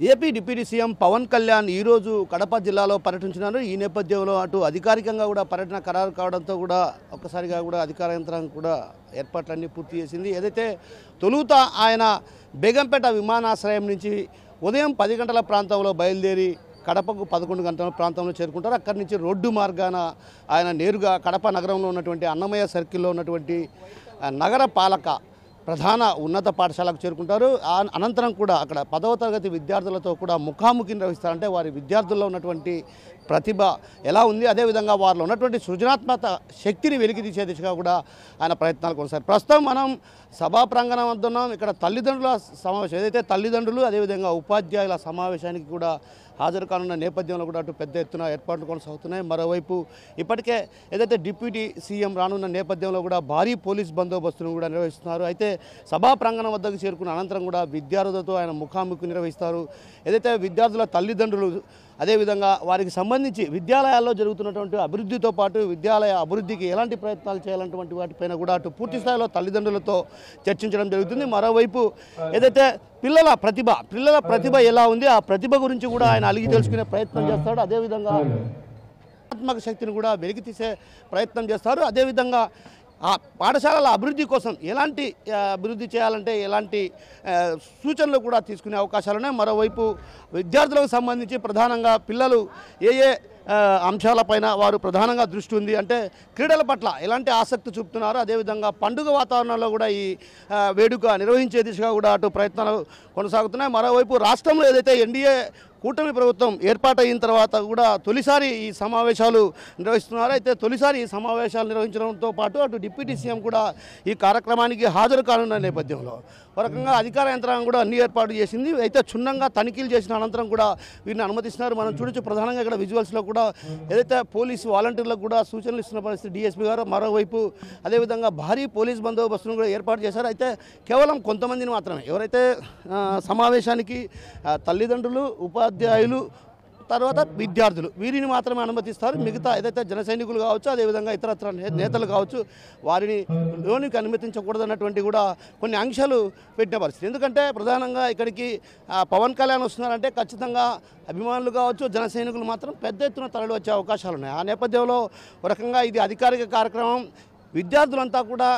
AP deputy CM Pawan Kalyan ఈరోజు కడప జిల్లాలో పర్యటించినారు. ఈ నేపథ్యంలో అటు అధికారికంగా కూడా పర్యటన ఖరారు కావడంతో కూడా ఒక్కసారిగా కూడా అధికార యంత్రాంగం కూడా ఏర్పాట్లన్నీ పూర్తి చేసింది. ఏదైతే తొలుత ఆయన బేగంపేట విమానాశ్రయం నుంచి ఉదయం 10 గంటల ప్రాంతంలో బయలుదేరి కడపకు 11 గంటల ప్రాంతంలో చేరుకుంటారు. అక్కడి నుంచి రోడ్డు మార్గాన ఆయన నేరుగా కడప నగరంలో ఉన్నటువంటి అన్నమయ్య సర్కిల్లో ఉన్నటువంటి నగర పాలక ప్రధాన ఉన్నత పాఠశాలకు చేరుకుంటారు. అనంతరం కూడా అక్కడ 10వ తరగతి విద్యార్థులతో కూడా ముఖాముఖి నిర్వహిస్తారు. అంటే వారి విద్యార్థుల్లో ఉన్నటువంటి ప్రతిభ ఎలా ఉంది, అదేవిధంగా వారిలో ఉన్నటువంటి సృజనాత్మక శక్తిని వెలికితీసే దిశగా కూడా ఆయన ప్రయత్నాలు కొనసాగారు. ప్రస్తుతం మనం సభా ప్రాంగణం వద్ద ఉన్నాం. ఇక్కడ తల్లిదండ్రుల సమావేశం, ఏదైతే తల్లిదండ్రులు అదేవిధంగా ఉపాధ్యాయుల సమావేశానికి కూడా హాజరు కానున్న నేపథ్యంలో కూడా అటు పెద్ద ఎత్తున ఏర్పాట్లు కొనసాగుతున్నాయి. మరోవైపు ఇప్పటికే ఏదైతే డిప్యూటీ సీఎం రానున్న నేపథ్యంలో కూడా భారీ పోలీస్ బందోబస్తును కూడా నిర్వహిస్తున్నారు. అయితే సభా ప్రాంగణం వద్దకు చేరుకున్న అనంతరం కూడా విద్యార్థులతో ఆయన ముఖాముఖి నిర్వహిస్తారు. ఏదైతే విద్యార్థుల తల్లిదండ్రులు అదేవిధంగా వారికి సంబంధించి విద్యాలయాల్లో జరుగుతున్నటువంటి అభివృద్ధితో పాటు విద్యాలయ అభివృద్ధికి ఎలాంటి ప్రయత్నాలు చేయాలంటువంటి వాటిపైన కూడా అటు పూర్తి స్థాయిలో తల్లిదండ్రులతో చర్చించడం జరుగుతుంది. మరోవైపు ఏదైతే పిల్లల ప్రతిభ ఎలా ఉంది, ఆ ప్రతిభ గురించి కూడా ఆయన అలిగి తెలుసుకునే ప్రయత్నం చేస్తాడు. అదేవిధంగా ఆత్మక శక్తిని కూడా వెలికితీసే ప్రయత్నం చేస్తారు. అదేవిధంగా ఆ పాఠశాలల అభివృద్ధి కోసం ఎలాంటి అభివృద్ధి చేయాలంటే ఎలాంటి సూచనలు కూడా తీసుకునే అవకాశాలు ఉన్నాయి. మరోవైపు విద్యార్థులకు సంబంధించి ప్రధానంగా పిల్లలు ఏ అంశాలపైన వారు ప్రధానంగా దృష్టి ఉంది అంటే క్రీడల పట్ల ఎలాంటి ఆసక్తి చూపుతున్నారు, అదేవిధంగా పండుగ వాతావరణంలో కూడా ఈ వేడుక నిర్వహించే దిశగా కూడా అటు ప్రయత్నాలు కొనసాగుతున్నాయి. మరోవైపు రాష్ట్రంలో ఏదైతే ఎన్డీఏ కూటమి ప్రభుత్వం ఏర్పాటైన తర్వాత కూడా తొలిసారి ఈ సమావేశాలు నిర్వహిస్తున్నారు. అయితే తొలిసారి ఈ సమావేశాలు నిర్వహించడంతో పాటు అటు డిప్యూటీ సీఎం కూడా ఈ కార్యక్రమానికి హాజరు కానున్న నేపథ్యంలో ఒక రకంగా అధికార యంత్రాంగం కూడా అన్ని ఏర్పాటు చేసింది. అయితే క్షుణ్ణంగా తనిఖీలు చేసిన అనంతరం కూడా వీరిని అనుమతిస్తున్నారు. మనం చూడొచ్చు ప్రధానంగా ఇక్కడ విజువల్స్లో కూడా ఏదైతే పోలీసు వాలంటీర్లకు కూడా సూచనలు ఇస్తున్న పరిస్థితి డిఎస్పీ గారు. మరోవైపు అదేవిధంగా భారీ పోలీస్ బందోబస్తును కూడా ఏర్పాటు చేశారు. అయితే కేవలం కొంతమందిని మాత్రమే ఎవరైతే సమావేశానికి తల్లిదండ్రులు, ఉపాధ్యాయులు, తర్వాత విద్యార్థులు వీరిని మాత్రమే అనుమతిస్తారు. మిగతా ఏదైతే జన సైనికులు కావచ్చు, అదేవిధంగా ఇతరత్ర నేతలు కావచ్చు వారిని లోనికి అనుమతించకూడదన్నటువంటి కూడా కొన్ని ఆంక్షలు పెట్టిన పరిస్థితి. ఎందుకంటే ప్రధానంగా ఇక్కడికి పవన్ కళ్యాణ్ వస్తున్నారంటే ఖచ్చితంగా అభిమానులు కావచ్చు, జన సైనికులు మాత్రం పెద్ద ఎత్తున తరలి వచ్చే అవకాశాలు ఉన్నాయి. ఆ నేపథ్యంలో ఒక రకంగా ఇది అధికారిక కార్యక్రమం. విద్యార్థులంతా కూడా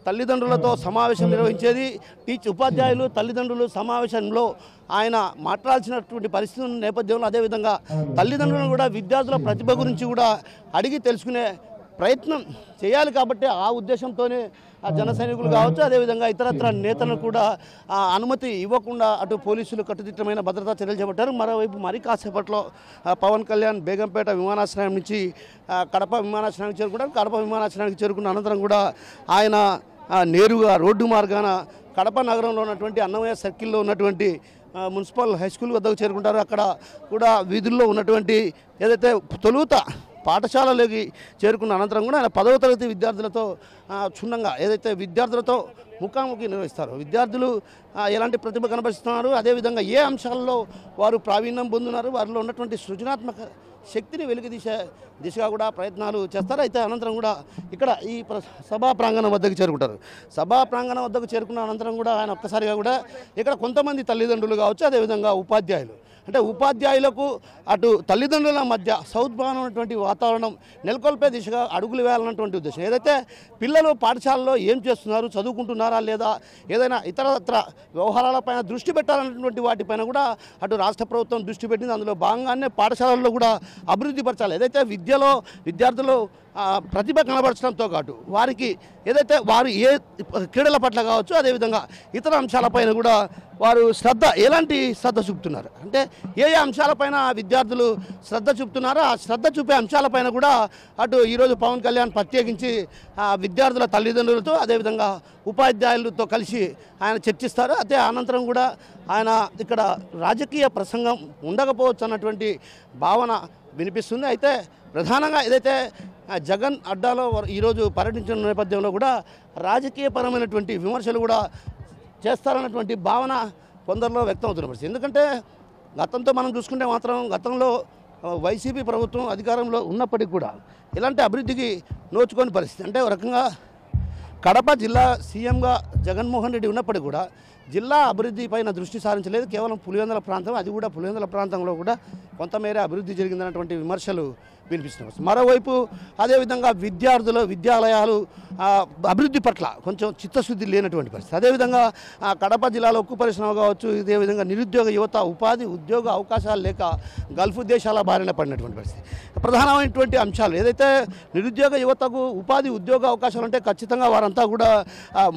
తల్లిదండ్రులతో సమావేశం నిర్వహించేది. ఉపాధ్యాయులు తల్లిదండ్రులు సమావేశంలో ఆయన మాట్లాడాల్సినటువంటి పరిస్థితి ఉన్న నేపథ్యంలో అదేవిధంగా తల్లిదండ్రులను కూడా విద్యార్థుల ప్రతిభ గురించి కూడా అడిగి తెలుసుకునే ప్రయత్నం చేయాలి. కాబట్టి ఆ ఉద్దేశంతోనే ఆ జన సైనికులు కావచ్చు, అదేవిధంగా ఇతరత్ర నేతలను కూడా అనుమతి ఇవ్వకుండా అటు పోలీసులు కట్టుదిట్టమైన భద్రతా చర్యలు చేపట్టారు. మరోవైపు మరి కాసేపట్లో పవన్ కళ్యాణ్ బేగంపేట విమానాశ్రయం నుంచి కడప విమానాశ్రయానికి చేరుకుంటారు. కడప విమానాశ్రయానికి చేరుకున్న అనంతరం కూడా ఆయన నేరుగా రోడ్డు మార్గాన కడప నగరంలో ఉన్నటువంటి అన్నమయ్య సర్కిల్లో ఉన్నటువంటి మున్సిపల్ హై స్కూల్ వద్దకు చేరుకుంటారు. అక్కడ కూడా వీధుల్లో ఉన్నటువంటి ఏదైతే తొలుత పాఠశాలలోకి చేరుకున్న అనంతరం కూడా ఆయన 10వ తరగతి విద్యార్థులతో క్షుణ్ణంగా ఏదైతే విద్యార్థులతో ముఖాముఖి నిర్వహిస్తారు. విద్యార్థులు ఎలాంటి ప్రతిభ కనబరుస్తున్నారు, అదేవిధంగా ఏ అంశాల్లో వారు ప్రావీణ్యం పొందుతున్నారు, వారిలో ఉన్నటువంటి సృజనాత్మక శక్తిని వెలికితీసే దిశగా కూడా ప్రయత్నాలు చేస్తారు. అయితే అనంతరం కూడా ఇక్కడ ఈ సభా ప్రాంగణం వద్దకు చేరుకుంటారు. సభా ప్రాంగణం వద్దకు చేరుకున్న అనంతరం కూడా ఆయన ఒక్కసారిగా కూడా ఇక్కడ కొంతమంది తల్లిదండ్రులు కావచ్చు, అదేవిధంగా ఉపాధ్యాయులు అంటే ఉపాధ్యాయులకు అటు తల్లిదండ్రుల మధ్య సౌద్భావమైనటువంటి వాతావరణం నెలకొల్పే దిశగా అడుగులు వేయాలన్నటువంటి ఉద్దేశం. ఏదైతే పిల్లలు పాఠశాలలో ఏం చేస్తున్నారు, చదువుకుంటున్నారా లేదా, ఏదైనా ఇతరత్ర వ్యవహారాలపైన దృష్టి పెట్టాలన్నటువంటి వాటిపైన కూడా అటు రాష్ట్ర ప్రభుత్వం దృష్టి పెట్టింది. అందులో భాగంగానే పాఠశాలల్లో కూడా అభివృద్ధి పరచాలి. ఏదైతే విద్యలో విద్యార్థులు ప్రతిభ కనబరచడంతో పాటు వారికి ఏదైతే వారు ఏ క్రీడల పట్ల కావచ్చు, అదేవిధంగా ఇతర అంశాలపైన కూడా వారు ఎలాంటి శ్రద్ధ చూపుతున్నారు అంటే ఏ అంశాలపైన విద్యార్థులు శ్రద్ధ చూపుతున్నారో ఆ శ్రద్ధ చూపే అంశాలపైన కూడా అటు ఈరోజు పవన్ కళ్యాణ్ ప్రత్యేకించి విద్యార్థుల తల్లిదండ్రులతో అదేవిధంగా ఉపాధ్యాయులతో కలిసి ఆయన చర్చిస్తారు. అయితే అనంతరం కూడా ఆయన ఇక్కడ రాజకీయ ప్రసంగం ఉండకపోవచ్చు అన్నటువంటి భావన వినిపిస్తుంది. అయితే ప్రధానంగా ఏదైతే జగన్ అడ్డాలో ఈరోజు పర్యటించిన నేపథ్యంలో కూడా రాజకీయపరమైనటువంటి విమర్శలు కూడా చేస్తారన్నటువంటి భావన కొందరిలో వ్యక్తం అవుతున్న పరిస్థితి. ఎందుకంటే గతంతో మనం చూసుకుంటే మాత్రం గతంలో వైసీపీ ప్రభుత్వం అధికారంలో ఉన్నప్పటికీ కూడా ఇలాంటి అభివృద్ధికి నోచుకోని పరిస్థితి. అంటే ఒక రకంగా కడప జిల్లా సీఎంగా జగన్మోహన్ రెడ్డి ఉన్నప్పటికీ కూడా జిల్లా అభివృద్ధి పైన దృష్టి సారించలేదు. కేవలం పులివెందుల ప్రాంతం, అది కూడా పులివెందుల ప్రాంతంలో కూడా కొంతమేర అభివృద్ధి జరిగిందన్నటువంటి విమర్శలు వినిపిస్తున్నాయి. మరోవైపు అదేవిధంగా విద్యాలయాలు అభివృద్ధి పట్ల కొంచెం చిత్తశుద్ధి లేనటువంటి పరిస్థితి. అదేవిధంగా కడప జిల్లాలో ఉక్కు పరిశ్రమ కావచ్చు, ఇదేవిధంగా నిరుద్యోగ యువత ఉద్యోగ అవకాశాలు లేక గల్ఫ్ దేశాల బారిన పడినటువంటి పరిస్థితి. ప్రధానమైనటువంటి అంశాలు ఏదైతే నిరుద్యోగ యువతకు ఉద్యోగ అవకాశాలు ఉంటే ఖచ్చితంగా వారంతా కూడా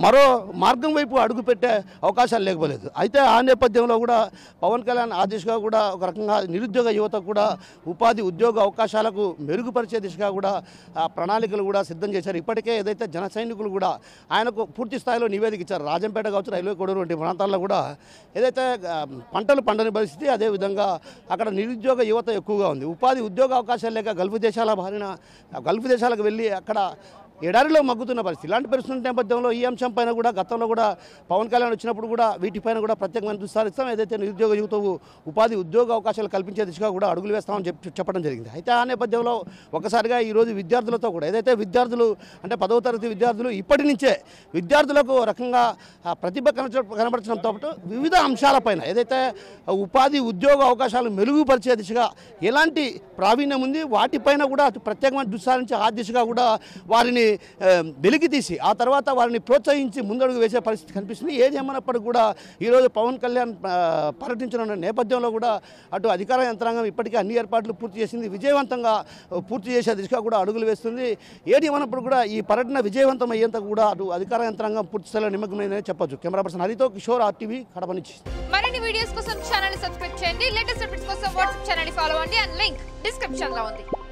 మరో మార్గం వైపు అడుగుపెట్టే అవకాశాలు లేకపోలేదు. అయితే ఆ నేపథ్యంలో కూడా పవన్ కళ్యాణ్ ఆ దిశగా కూడా ఒక రకంగా నిరుద్యోగ యువతకు కూడా ఉద్యోగ అవకాశాలకు మెరుగుపరిచే దిశగా కూడా ప్రణాళికలు కూడా సిద్ధం చేశారు. ఇప్పటికే ఏదైతే జన సైనికులు కూడా ఆయనకు పూర్తి స్థాయిలో నివేదిక ఇచ్చారు. రాజంపేట కావచ్చు, రైల్వే కోడూరు వంటి ప్రాంతాల్లో కూడా ఏదైతే పంటలు పండని పరిస్థితి, అదేవిధంగా అక్కడ నిరుద్యోగ యువత ఎక్కువగా ఉంది. ఉద్యోగ అవకాశాలు లేక గల్ఫ్ దేశాలకు వెళ్ళి అక్కడ ఎడారిలో మగ్గుతున్న పరిస్థితి. ఇలాంటి పరిస్థితుల నేపథ్యంలో ఈ అంశం పైన కూడా గతంలో కూడా పవన్ కళ్యాణ్ వచ్చినప్పుడు కూడా వీటిపైన కూడా ప్రత్యేకమైన దృష్టి సారిస్తాం, ఏదైతే నిరుద్యోగ యువతకు ఉద్యోగ అవకాశాలు కల్పించే దిశగా కూడా అడుగులు వేస్తామని చెప్పడం జరిగింది. అయితే ఆ నేపథ్యంలో ఒకసారిగా ఈరోజు విద్యార్థులతో కూడా ఏదైతే విద్యార్థులు అంటే 10వ తరగతి విద్యార్థులు ఇప్పటి నుంచే విద్యార్థులకు రకంగా ప్రతిభ కనబరచడంతో పాటు వివిధ అంశాలపైన ఏదైతే ఉద్యోగ అవకాశాలు మెరుగుపరిచే దిశగా ఎలాంటి ప్రావీణ్యం ఉంది వాటిపైన కూడా ప్రత్యేకమైన దృష్టి సారించి ఆ దిశగా కూడా వారిని వెలికి తీసి ఆ తర్వాత వారిని ప్రోత్సహించి ముందడుగు వేసే పరిస్థితి కనిపిస్తుంది. ఏది ఏమన్నప్పటికీ కూడా ఈరోజు పవన్ కళ్యాణ్ పర్యటించిన నేపథ్యంలో కూడా అటు అధికార యంత్రాంగం ఇప్పటికే అన్ని ఏర్పాట్లు పూర్తి చేసింది, విజయవంతంగా పూర్తి చేసే దిశగా కూడా అడుగులు వేస్తుంది. ఏది ఏమన్నప్పుడు కూడా ఈ పర్యటన విజయవంతం అయ్యేంత కూడా అటు అధికార యంత్రాంగం పూర్తి స్థాయిలో నిమగ్నమైందని చెప్పొచ్చు. కెమెరా పర్సన్ హరితో కిషోర్, RTV, కడప నుంచి. మరిన్ని వీడియోస్ కోసం ఛానల్ సబ్స్క్రైబ్ చేయండి. లేటెస్ట్ అప్డేట్స్ కోసం వాట్సాప్ ఛానల్ ఫాలో అవ్వండి. అండ్ లింక్ డిస్క్రిప్షన్ లో ఉంది.